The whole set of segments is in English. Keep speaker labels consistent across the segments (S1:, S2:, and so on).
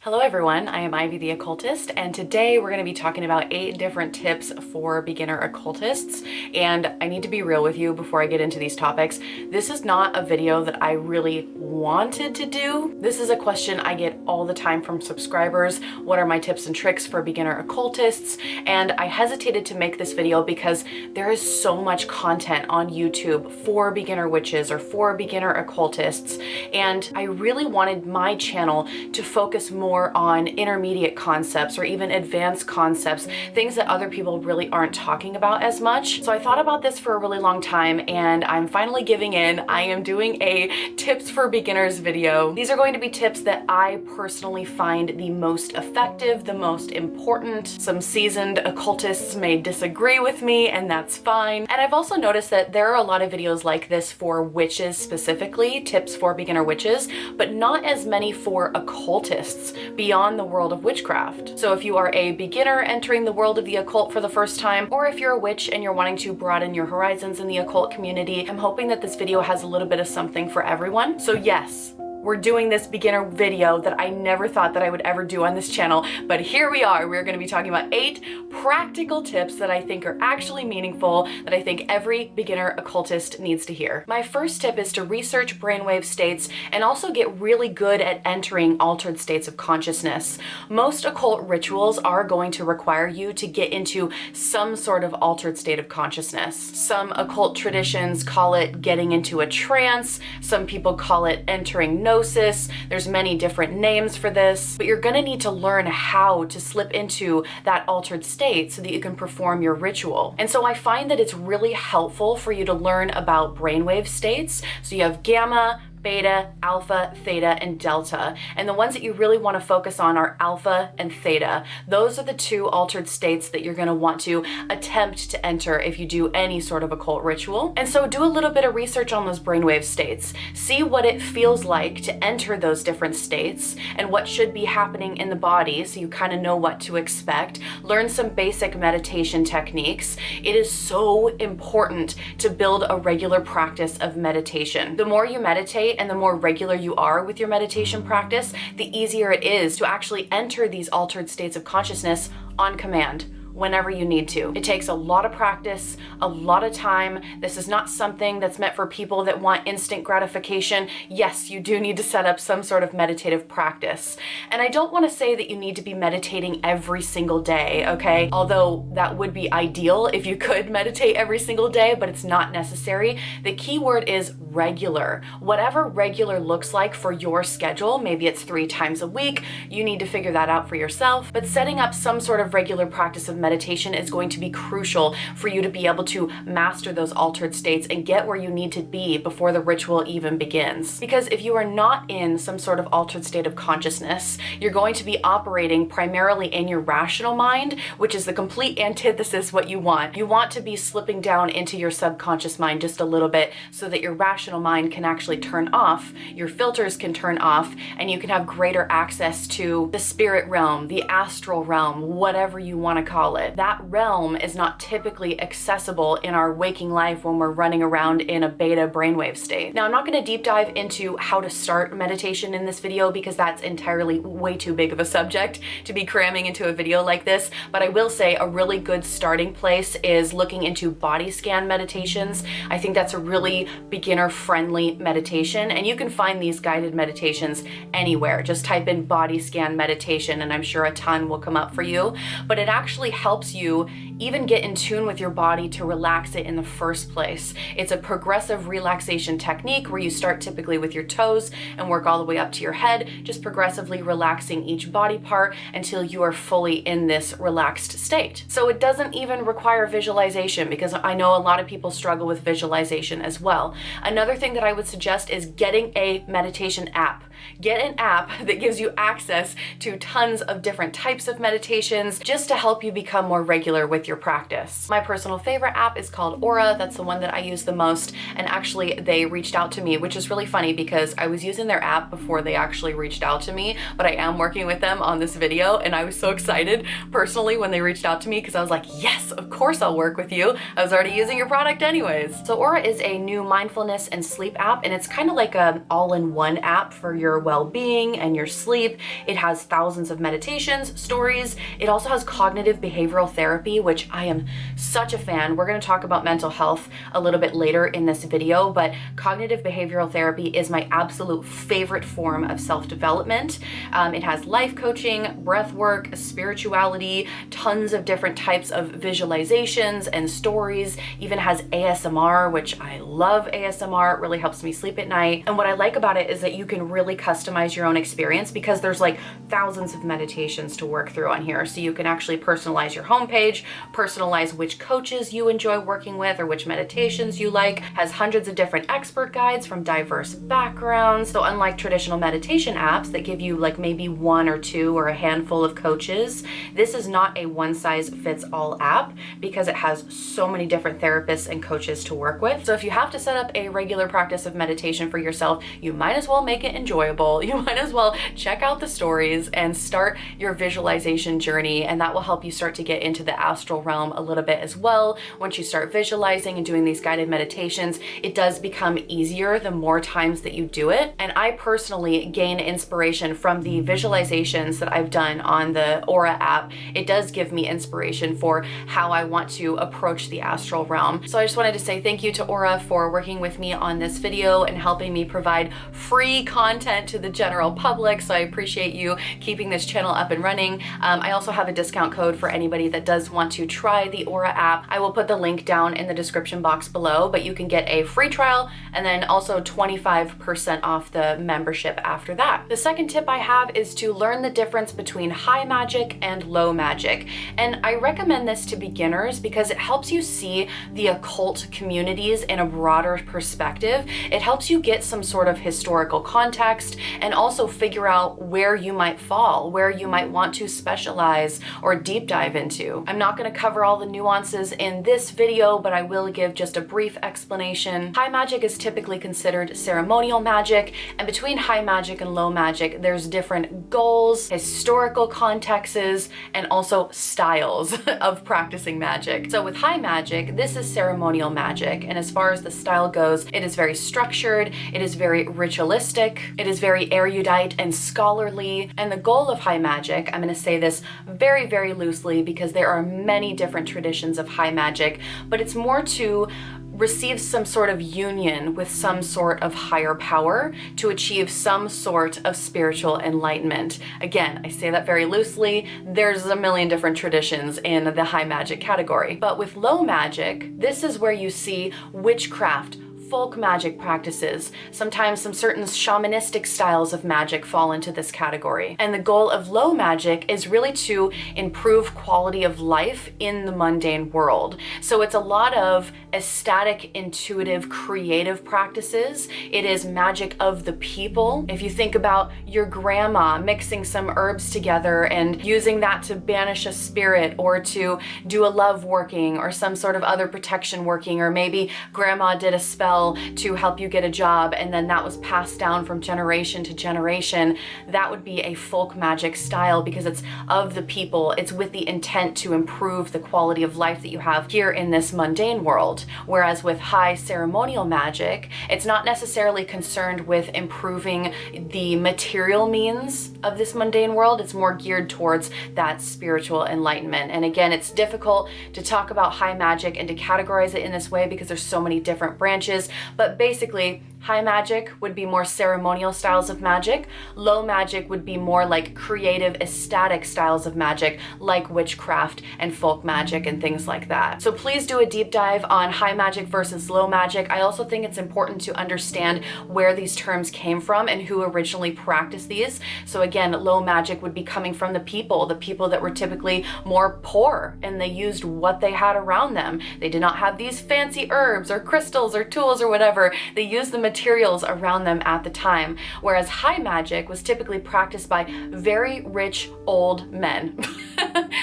S1: Hello everyone, I am Ivy the Occultist, and today we're going to be talking about 8 different tips for beginner occultists. And I need to be real with you before I get into these topics. This is not a video that I really wanted to do. This is a question I get all the time from subscribers. What are my tips and tricks for beginner occultists? And I hesitated to make this video because there is so much content on YouTube for beginner witches or for beginner occultists. And I really wanted my channel to focus more on intermediate concepts or even advanced concepts, things that other people really aren't talking about as much. So I thought about this for a really long time and I'm finally giving in. I am doing a tips for beginners video. These are going to be tips that I personally find the most effective, the most important. Some seasoned occultists may disagree with me, and that's fine. And I've also noticed that there are a lot of videos like this for witches specifically, tips for beginner witches, but not as many for occultists beyond the world of witchcraft. So if you are a beginner entering the world of the occult for the first time, or if you're a witch and you're wanting to broaden your horizons in the occult community, I'm hoping that this video has a little bit of something for everyone. So yes, we're doing this beginner video that I never thought that I would ever do on this channel, but here we are. We're going to be talking about 8 practical tips that I think are actually meaningful, that I think every beginner occultist needs to hear. My first tip is to research brainwave states and also get really good at entering altered states of consciousness. Most occult rituals are going to require you to get into some sort of altered state of consciousness. Some occult traditions call it getting into a trance. Some people call it entering gnosis. There's many different names for this, but you're gonna need to learn how to slip into that altered state so that you can perform your ritual. And so I find that it's really helpful for you to learn about brainwave states. So you have gamma, beta, alpha, theta, and delta. And the ones that you really want to focus on are alpha and theta. Those are the 2 altered states that you're going to want to attempt to enter if you do any sort of occult ritual. And so do a little bit of research on those brainwave states. See what it feels like to enter those different states and what should be happening in the body so you kind of know what to expect. Learn some basic meditation techniques. It is so important to build a regular practice of meditation. The more you meditate and the more regular you are with your meditation practice, the easier it is to actually enter these altered states of consciousness on command, whenever you need to. It takes a lot of practice, a lot of time. This is not something that's meant for people that want instant gratification. Yes, you do need to set up some sort of meditative practice. And I don't want to say that you need to be meditating every single day, okay? Although that would be ideal if you could meditate every single day, but it's not necessary. The key word is regular. Whatever regular looks like for your schedule, maybe it's 3 times a week, you need to figure that out for yourself, but setting up some sort of regular practice of meditation is going to be crucial for you to be able to master those altered states and get where you need to be before the ritual even begins. Because if you are not in some sort of altered state of consciousness, you're going to be operating primarily in your rational mind, which is the complete antithesis what you want. You want to be slipping down into your subconscious mind just a little bit so that your rational mind can actually turn off, your filters can turn off, and you can have greater access to the spirit realm, the astral realm, whatever you want to call it. That realm is not typically accessible in our waking life when we're running around in a beta brainwave state. Now, I'm not going to deep dive into how to start meditation in this video because that's entirely way too big of a subject to be cramming into a video like this, but I will say a really good starting place is looking into body scan meditations. I think that's a really beginner-friendly meditation, and you can find these guided meditations anywhere. Just type in body scan meditation and I'm sure a ton will come up for you, but it actually helps you even get in tune with your body to relax it in the first place. It's a progressive relaxation technique where you start typically with your toes and work all the way up to your head, just progressively relaxing each body part until you are fully in this relaxed state. So it doesn't even require visualization, because I know a lot of people struggle with visualization as well. Another thing that I would suggest is getting a meditation app. Get an app that gives you access to tons of different types of meditations just to help you become more regular with your practice. My personal favorite app is called Aura. That's the one that I use the most. And actually they reached out to me, which is really funny because I was using their app before they actually reached out to me, but I am working with them on this video. And I was so excited personally when they reached out to me because I was like, yes, of course I'll work with you. I was already using your product anyways. So Aura is a new mindfulness and sleep app, and it's kind of like an all-in-one app for your your well-being and your sleep. It has thousands of meditations, stories. It also has cognitive behavioral therapy, which I am such a fan. We're going to talk about mental health a little bit later in this video, but cognitive behavioral therapy is my absolute favorite form of self-development. It has life coaching, breath work, spirituality, tons of different types of visualizations and stories, even has ASMR, which I love ASMR. It really helps me sleep at night. And what I like about it is that you can really customize your own experience because there's like thousands of meditations to work through on here. So you can actually personalize your homepage, personalize which coaches you enjoy working with or which meditations you like, has hundreds of different expert guides from diverse backgrounds. So unlike traditional meditation apps that give you like maybe one or two or a handful of coaches, this is not a one size fits all app because it has so many different therapists and coaches to work with. So if you have to set up a regular practice of meditation for yourself, you might as well make it enjoyable. You might as well check out the stories and start your visualization journey, and that will help you start to get into the astral realm a little bit as well. Once you start visualizing and doing these guided meditations, it does become easier the more times that you do it. And I personally gain inspiration from the visualizations that I've done on the Aura app. It does give me inspiration for how I want to approach the astral realm. So I just wanted to say thank you to Aura for working with me on this video and helping me provide free content to the general public. So I appreciate you keeping this channel up and running. I also have a discount code for anybody that does want to try the Aura app. I will put the link down in the description box below, but you can get a free trial and then also 25% off the membership after that. The second tip I have is to learn the difference between high magic and low magic. And I recommend this to beginners because it helps you see the occult communities in a broader perspective. It helps you get some sort of historical context and also figure out where you might fall, where you might want to specialize or deep dive into. I'm not going to cover all the nuances in this video, but I will give just a brief explanation. High magic is typically considered ceremonial magic, and between high magic and low magic, there's different goals, historical contexts, and also styles of practicing magic. So with high magic, this is ceremonial magic, and as far as the style goes, it is very structured, it is very ritualistic, it is very erudite and scholarly, and the goal of high magic, I'm going to say this very, very loosely because there are many different traditions of high magic, but it's more to receive some sort of union with some sort of higher power to achieve some sort of spiritual enlightenment. Again, I say that very loosely. There's a million different traditions in the high magic category. But with low magic, this is where you see witchcraft, folk magic practices. Sometimes some certain shamanistic styles of magic fall into this category. And the goal of low magic is really to improve quality of life in the mundane world. So it's a lot of ecstatic, intuitive, creative practices. It is magic of the people. If you think about your grandma mixing some herbs together and using that to banish a spirit or to do a love working or some sort of other protection working, or maybe grandma did a spell to help you get a job and then that was passed down from generation to generation, that would be a folk magic style because it's of the people. It's with the intent to improve the quality of life that you have here in this mundane world. Whereas with high ceremonial magic, it's not necessarily concerned with improving the material means of this mundane world. It's more geared towards that spiritual enlightenment. And again, it's difficult to talk about high magic and to categorize it in this way because there's so many different branches. But basically, high magic would be more ceremonial styles of magic. Low magic would be more like creative, ecstatic styles of magic, like witchcraft and folk magic and things like that. So please do a deep dive on high magic versus low magic. I also think it's important to understand where these terms came from and who originally practiced these. So again, low magic would be coming from the people that were typically more poor, and they used what they had around them. They did not have these fancy herbs or crystals or tools or whatever. They used the materials around them at the time, whereas high magic was typically practiced by very rich old men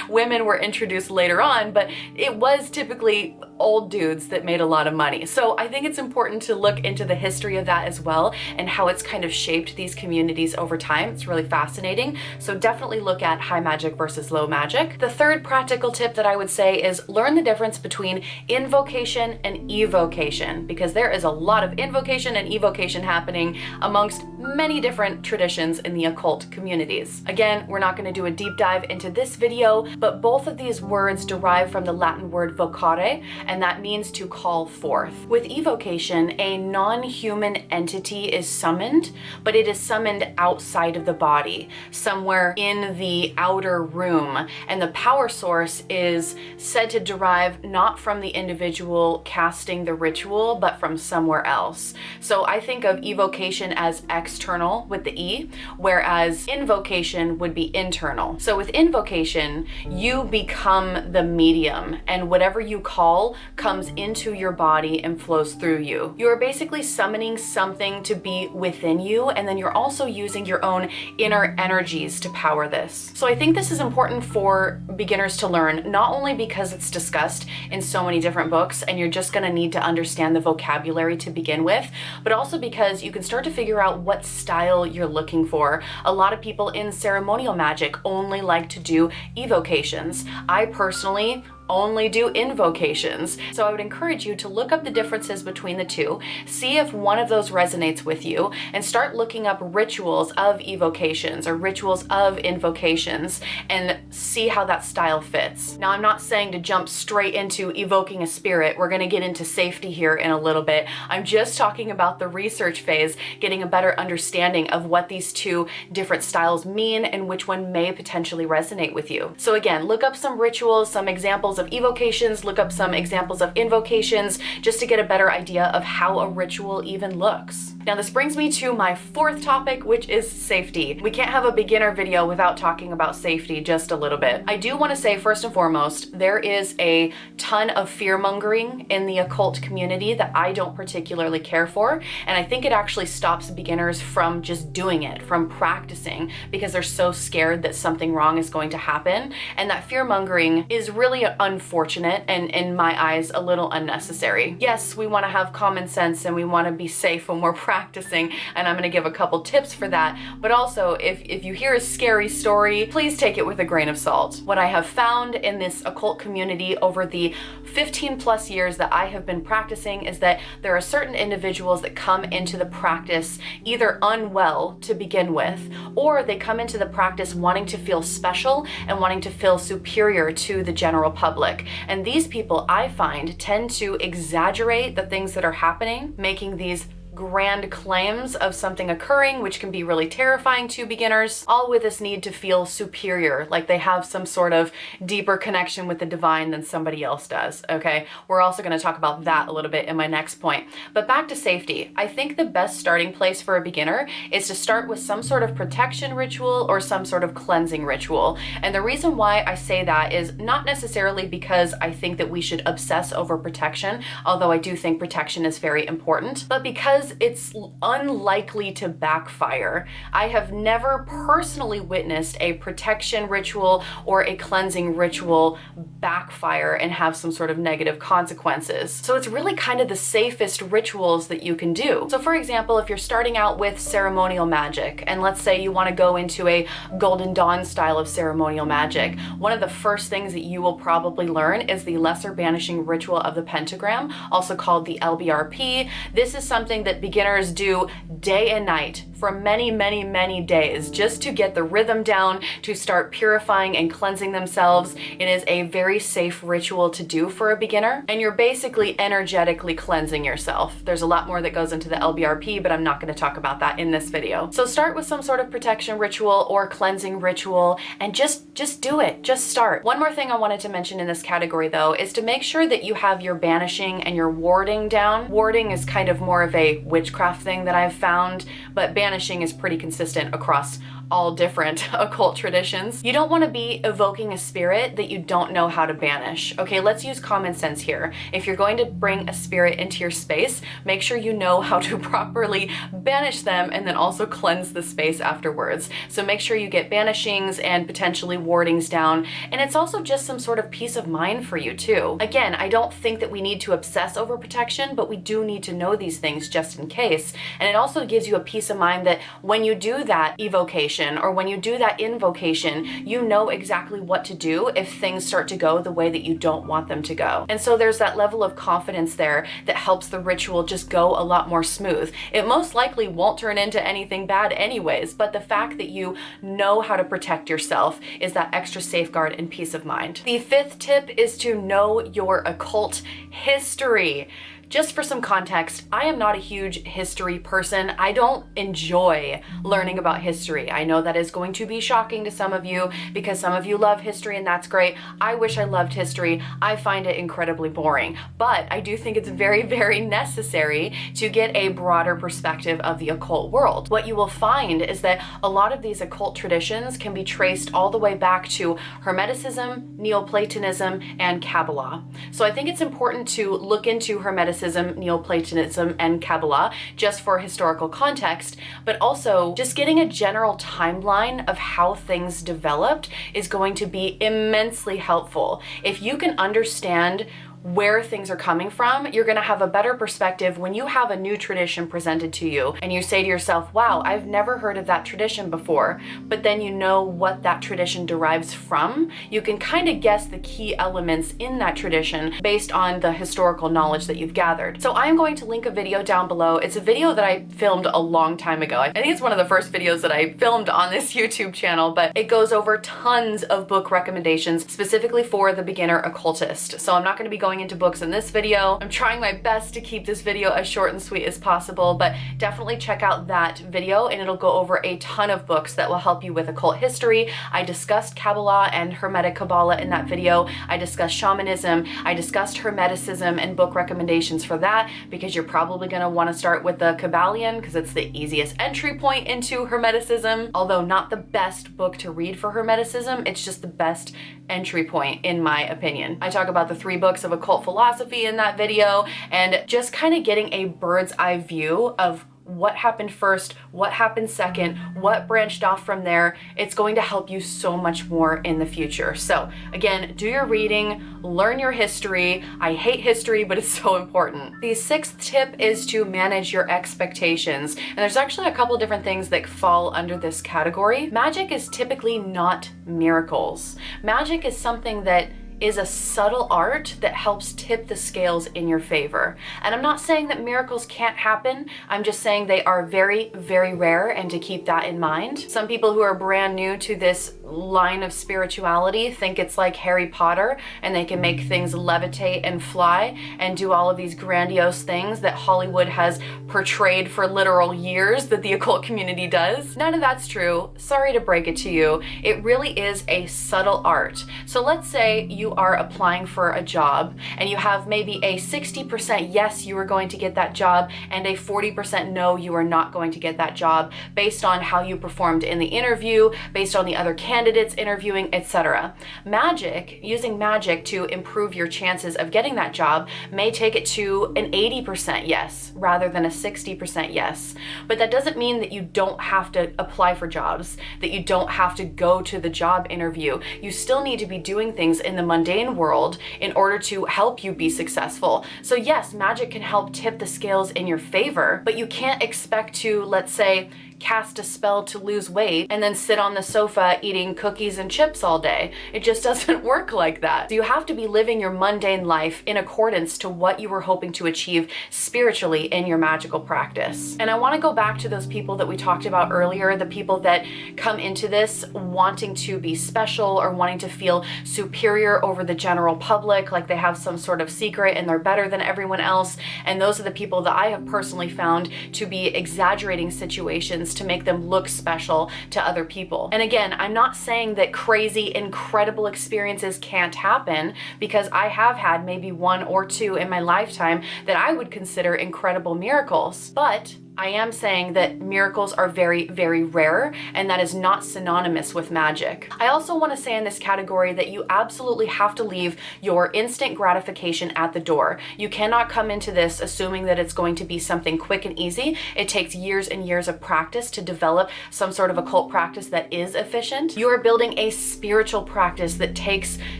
S1: women were introduced later on, but it was typically old dudes that made a lot of money. So I think it's important to look into the history of that as well and how it's kind of shaped these communities over time. It's really fascinating. So definitely look at high magic versus low magic. The third practical tip that I would say is learn the difference between invocation and evocation, because there is a lot of invocation and evocation happening amongst many different traditions in the occult communities. Again, we're not going to do a deep dive into this video, but both of these words derive from the Latin word vocare, and that means to call forth. With evocation, a non-human entity is summoned, but it is summoned outside of the body, somewhere in the outer room, and the power source is said to derive not from the individual casting the ritual, but from somewhere else. So I think of evocation as external with the E, whereas invocation would be internal. So with invocation, you become the medium, and whatever you call comes into your body and flows through you. You are basically summoning something to be within you, and then you're also using your own inner energies to power this. So I think this is important for beginners to learn, not only because it's discussed in so many different books and you're just going to need to understand the vocabulary to begin with, but also because you can start to figure out what style you're looking for. A lot of people in ceremonial magic only like to do evocations. I personally only do invocations. So I would encourage you to look up the differences between the two, see if one of those resonates with you, and start looking up rituals of evocations or rituals of invocations and see how that style fits. Now, I'm not saying to jump straight into evoking a spirit. We're going to get into safety here in a little bit. I'm just talking about the research phase, getting a better understanding of what these two different styles mean and which one may potentially resonate with you. So again, look up some rituals, some examples of evocations, look up some examples of invocations, just to get a better idea of how a ritual even looks. Now, this brings me to my fourth topic, which is safety. We can't have a beginner video without talking about safety just a little bit. I do want to say, first and foremost, there is a ton of fear-mongering in the occult community that I don't particularly care for, and I think it actually stops beginners from just doing it, from practicing, because they're so scared that something wrong is going to happen, and that fear-mongering is really unfortunate and, in my eyes, a little unnecessary. Yes, we want to have common sense and we want to be safe when we're practicing, and I'm going to give a couple tips for that, but also if you hear a scary story, please take it with a grain of salt. What I have found in this occult community over the 15 plus years that I have been practicing is that there are certain individuals that come into the practice either unwell to begin with, or they come into the practice wanting to feel special and wanting to feel superior to the general public. And these people, I find, tend to exaggerate the things that are happening, making these grand claims of something occurring, which can be really terrifying to beginners, all with this need to feel superior, like they have some sort of deeper connection with the divine than somebody else does, okay? We're also going to talk about that a little bit in my next point. But back to safety. I think the best starting place for a beginner is to start with some sort of protection ritual or some sort of cleansing ritual. And the reason why I say that is not necessarily because I think that we should obsess over protection, although I do think protection is very important, but because it's unlikely to backfire. I have never personally witnessed a protection ritual or a cleansing ritual backfire and have some sort of negative consequences. So it's really kind of the safest rituals that you can do. So for example, if you're starting out with ceremonial magic, and let's say you want to go into a Golden Dawn style of ceremonial magic, one of the first things that you will probably learn is the Lesser Banishing Ritual of the Pentagram, also called the LBRP. This is something that beginners do day and night for many, many, many days just to get the rhythm down, to start purifying and cleansing themselves. It is a very safe ritual to do for a beginner, and you're basically energetically cleansing yourself. There's a lot more that goes into the LBRP, but I'm not going to talk about that in this video. So start with some sort of protection ritual or cleansing ritual and just do it. Just start. One more thing I wanted to mention in this category though is to make sure that you have your banishing and your warding down. Warding is kind of more of a witchcraft thing that I've found, but banishing is pretty consistent across all different occult traditions. You don't want to be evoking a spirit that you don't know how to banish. Okay, let's use common sense here. If you're going to bring a spirit into your space, make sure you know how to properly banish them and then also cleanse the space afterwards. So make sure you get banishings and potentially wardings down. And it's also just some sort of peace of mind for you too. Again, I don't think that we need to obsess over protection, but we do need to know these things just in case. And it also gives you a peace of mind that when you do that evocation or when you do that invocation, you know exactly what to do if things start to go the way that you don't want them to go. And so there's that level of confidence there that helps the ritual just go a lot more smooth. It most likely won't turn into anything bad anyways, but the fact that you know how to protect yourself is that extra safeguard and peace of mind. The fifth tip is to know your occult history. Just for some context, I am not a huge history person. I don't enjoy learning about history. I know that is going to be shocking to some of you because some of you love history and that's great. I wish I loved history. I find it incredibly boring, but I do think it's very, very necessary to get a broader perspective of the occult world. What you will find is that a lot of these occult traditions can be traced all the way back to Hermeticism, Neoplatonism, and Kabbalah. So I think it's important to look into Hermeticism, Neoplatonism, and Kabbalah just for historical context, but also just getting a general timeline of how things developed is going to be immensely helpful. If you can understand where things are coming from, you're gonna have a better perspective when you have a new tradition presented to you and you say to yourself, wow, I've never heard of that tradition before, but then you know what that tradition derives from. You can kind of guess the key elements in that tradition based on the historical knowledge that you've gathered. So I'm going to link a video down below. It's a video that I filmed a long time ago. I think it's one of the first videos that I filmed on this YouTube channel, but it goes over tons of book recommendations specifically for the beginner occultist. So I'm not gonna be going into books in this video. I'm trying my best to keep this video as short and sweet as possible, but definitely check out that video and it'll go over a ton of books that will help you with occult history. I discussed Kabbalah and Hermetic Kabbalah in that video. I discussed shamanism. I discussed Hermeticism and book recommendations for that because you're probably going to want to start with the Kabbalion because it's the easiest entry point into Hermeticism. Although not the best book to read for Hermeticism, it's just the best entry point in my opinion. I talk about the 3 books of occult philosophy in that video and just kind of getting a bird's eye view of what happened first, what happened second, what branched off from there. It's going to help you so much more in the future. So again, do your reading, learn your history. I hate history, but it's so important. The 6th tip is to manage your expectations. And there's actually a couple different things that fall under this category. Magic is typically not miracles. Magic is something that is a subtle art that helps tip the scales in your favor. And I'm not saying that miracles can't happen. I'm just saying they are very, very rare and to keep that in mind. Some people who are brand new to this line of spirituality think it's like Harry Potter and they can make things levitate and fly and do all of these grandiose things that Hollywood has portrayed for literal years that the occult community does. None of that's true. Sorry to break it to you. It really is a subtle art. So let's say you are applying for a job and you have maybe a 60% yes, you are going to get that job and a 40% no, you are not going to get that job based on how you performed in the interview, based on the other candidates interviewing, etc. Magic, using magic to improve your chances of getting that job may take it to an 80% yes rather than a 60% yes. But that doesn't mean that you don't have to apply for jobs, that you don't have to go to the job interview. You still need to be doing things in the mundane world in order to help you be successful. So yes, magic can help tip the scales in your favor, but you can't expect to, let's say, cast a spell to lose weight and then sit on the sofa eating cookies and chips all day. It just doesn't work like that. So you have to be living your mundane life in accordance to what you were hoping to achieve spiritually in your magical practice. And I want to go back to those people that we talked about earlier, the people that come into this wanting to be special or wanting to feel superior over the general public, like they have some sort of secret and they're better than everyone else. And those are the people that I have personally found to be exaggerating situations to make them look special to other people. And again, I'm not saying that crazy, incredible experiences can't happen, because I have had maybe 1 or 2 in my lifetime that I would consider incredible miracles. But I am saying that miracles are very, very rare, and that is not synonymous with magic. I also want to say in this category that you absolutely have to leave your instant gratification at the door. You cannot come into this assuming that it's going to be something quick and easy. It takes years and years of practice to develop some sort of occult practice that is efficient. You are building a spiritual practice that takes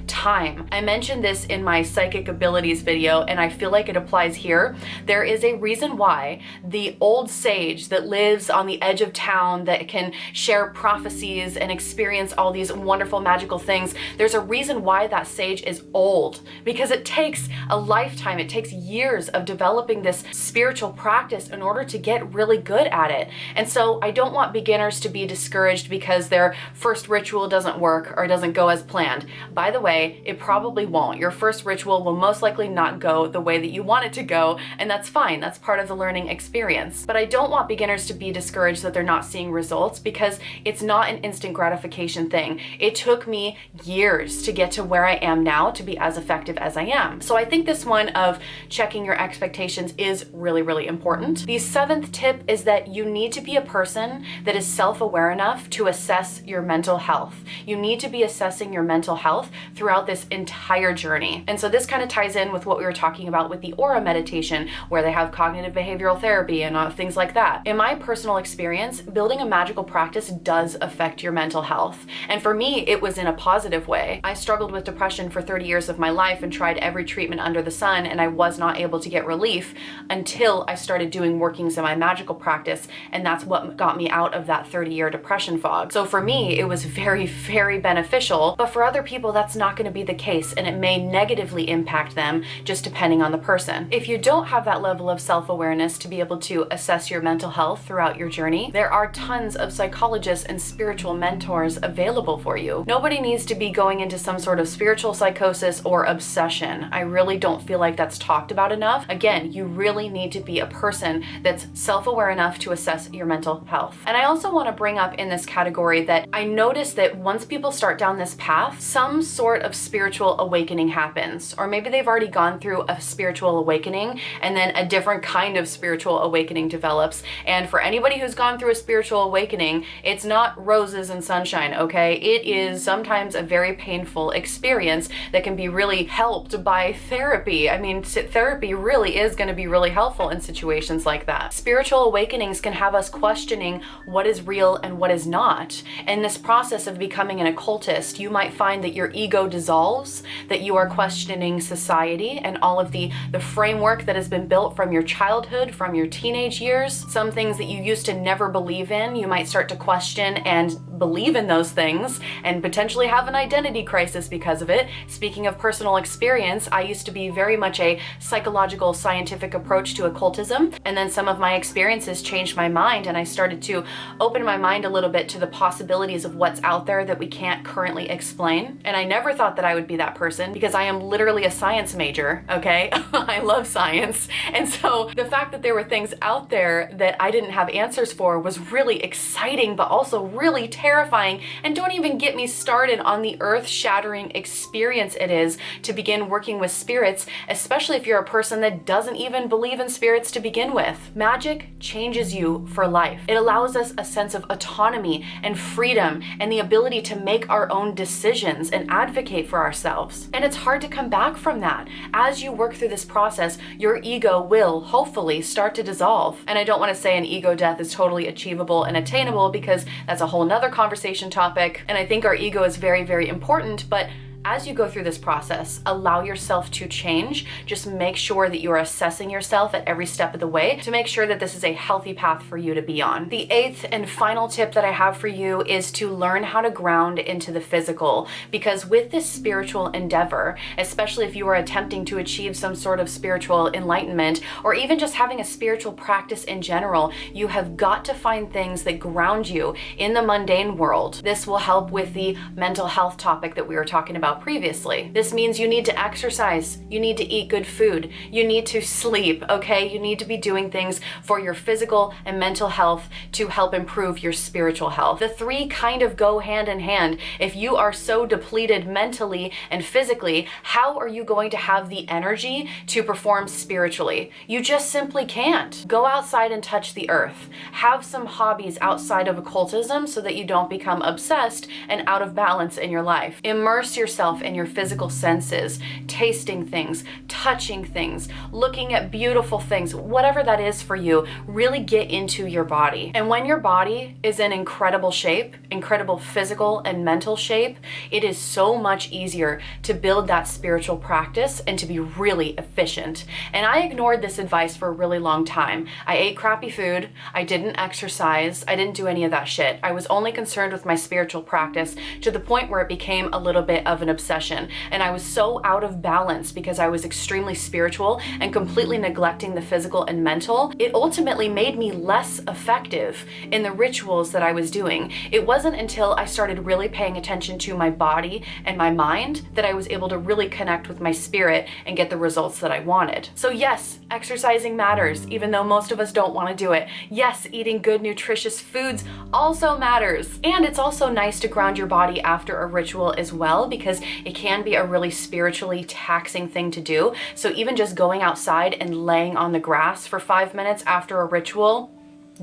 S1: time. I mentioned this in my psychic abilities video, and I feel like it applies here. There is a reason why the old sage that lives on the edge of town that can share prophecies and experience all these wonderful magical things, there's a reason why that sage is old, because it takes a lifetime, it takes years of developing this spiritual practice in order to get really good at it. And so I don't want beginners to be discouraged because their first ritual doesn't work or doesn't go as planned. By the way, it probably won't. Your first ritual will most likely not go the way that you want it to go, and that's fine. That's part of the learning experience. But I don't want beginners to be discouraged that they're not seeing results, because it's not an instant gratification thing. It took me years to get to where I am now to be as effective as I am. So I think this one of checking your expectations is really, really important. The seventh tip is that you need to be a person that is self-aware enough to assess your mental health. You need to be assessing your mental health throughout this entire journey. And so this kind of ties in with what we were talking about with the aura meditation, where they have cognitive behavioral therapy and things like that. In my personal experience, building a magical practice does affect your mental health. And for me, it was in a positive way. I struggled with depression for 30 years of my life and tried every treatment under the sun, and I was not able to get relief until I started doing workings in my magical practice, and that's what got me out of that 30-year depression fog. So for me, it was very, very beneficial, but for other people, that's not going to be the case, and it may negatively impact them just depending on the person. If you don't have that level of self-awareness to be able to assess your mental health throughout your journey, there are tons of psychologists and spiritual mentors available for you. Nobody needs to be going into some sort of spiritual psychosis or obsession. I really don't feel like that's talked about enough. Again, you really need to be a person that's self-aware enough to assess your mental health. And I also want to bring up in this category that I noticed that once people start down this path, some sort of spiritual awakening happens, or maybe they've already gone through a spiritual awakening and then a different kind of spiritual awakening develops. And for anybody who's gone through a spiritual awakening, it's not roses and sunshine, okay? It is sometimes a very painful experience that can be really helped by therapy. I mean, therapy really is going to be really helpful in situations like that. Spiritual awakenings can have us questioning what is real and what is not. In this process of becoming an occultist, you might find that your ego dissolves, that you are questioning society and all of the framework that has been built from your childhood, from your teenage years. Some things that you used to never believe in, you might start to question and believe in those things and potentially have an identity crisis because of it. Speaking of personal experience, I used to be very much a psychological, scientific approach to occultism, and then some of my experiences changed my mind, and I started to open my mind a little bit to the possibilities of what's out there that we can't currently explain. And I never thought that I would be that person, because I am literally a science major, okay? I love science. And so the fact that there were things out there that I didn't have answers for was really exciting, but also really terrifying. And don't even get me started on the earth-shattering experience it is to begin working with spirits, especially if you're a person that doesn't even believe in spirits to begin with. Magic changes you for life. It allows us a sense of autonomy and freedom and the ability to make our own decisions and advocate for ourselves. And it's hard to come back from that. As you work through this process, your ego will hopefully start to dissolve. And I don't want to say an ego death is totally achievable and attainable, because that's a whole nother conversation topic. And I think our ego is very, very important, but as you go through this process, allow yourself to change. Just make sure that you are assessing yourself at every step of the way to make sure that this is a healthy path for you to be on. The eighth and final tip that I have for you is to learn how to ground into the physical, because with this spiritual endeavor, especially if you are attempting to achieve some sort of spiritual enlightenment, or even just having a spiritual practice in general, you have got to find things that ground you in the mundane world. This will help with the mental health topic that we were talking about about previously. This means you need to exercise, you need to eat good food, you need to sleep, okay? You need to be doing things for your physical and mental health to help improve your spiritual health. The three kind of go hand in hand. If you are so depleted mentally and physically, how are you going to have the energy to perform spiritually? You just simply can't. Go outside and touch the earth. Have some hobbies outside of occultism so that you don't become obsessed and out of balance in your life. Immerse yourself in your physical senses, tasting things, touching things, looking at beautiful things, whatever that is for you. Really get into your body. And when your body is in incredible shape, incredible physical and mental shape, it is so much easier to build that spiritual practice and to be really efficient. And I ignored this advice for a really long time. I ate crappy food, I didn't exercise, I didn't do any of that shit. I was only concerned with my spiritual practice to the point where it became a little bit of an obsession. And I was so out of balance because I was extremely spiritual and completely neglecting the physical and mental. It ultimately made me less effective in the rituals that I was doing. It wasn't until I started really paying attention to my body and my mind that I was able to really connect with my spirit and get the results that I wanted. So yes, exercising matters, even though most of us don't want to do it. Yes, eating good, nutritious foods also matters. And it's also nice to ground your body after a ritual as well, because it can be a really spiritually taxing thing to do. So even just going outside and laying on the grass for 5 minutes after a ritual,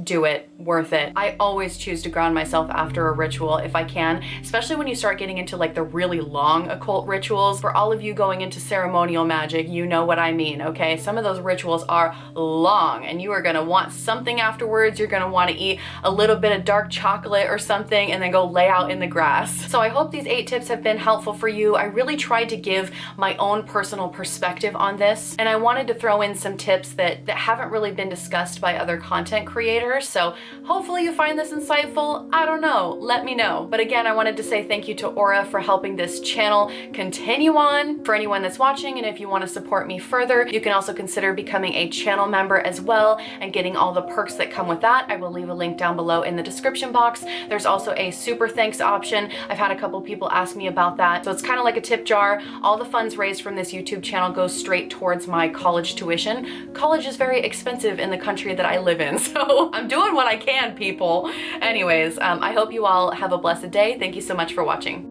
S1: do it. Worth it. I always choose to ground myself after a ritual if I can, especially when you start getting into like the really long occult rituals. For all of you going into ceremonial magic, you know what I mean, okay? Some of those rituals are long and you are gonna want something afterwards. You're gonna want to eat a little bit of dark chocolate or something and then go lay out in the grass. So I hope these 8 tips have been helpful for you. I really tried to give my own personal perspective on this, and I wanted to throw in some tips that haven't really been discussed by other content creators. So hopefully you find this insightful. I don't know, let me know. But again, I wanted to say thank you to Aura for helping this channel continue on. For anyone that's watching, and if you want to support me further, you can also consider becoming a channel member as well and getting all the perks that come with that. I will leave a link down below in the description box. There's also a super thanks option. I've had a couple people ask me about that. So it's kind of like a tip jar. All the funds raised from this YouTube channel goes straight towards my college tuition. College is very expensive in the country that I live in, so I'm doing what I can, people. Anyways, I hope you all have a blessed day. Thank you so much for watching.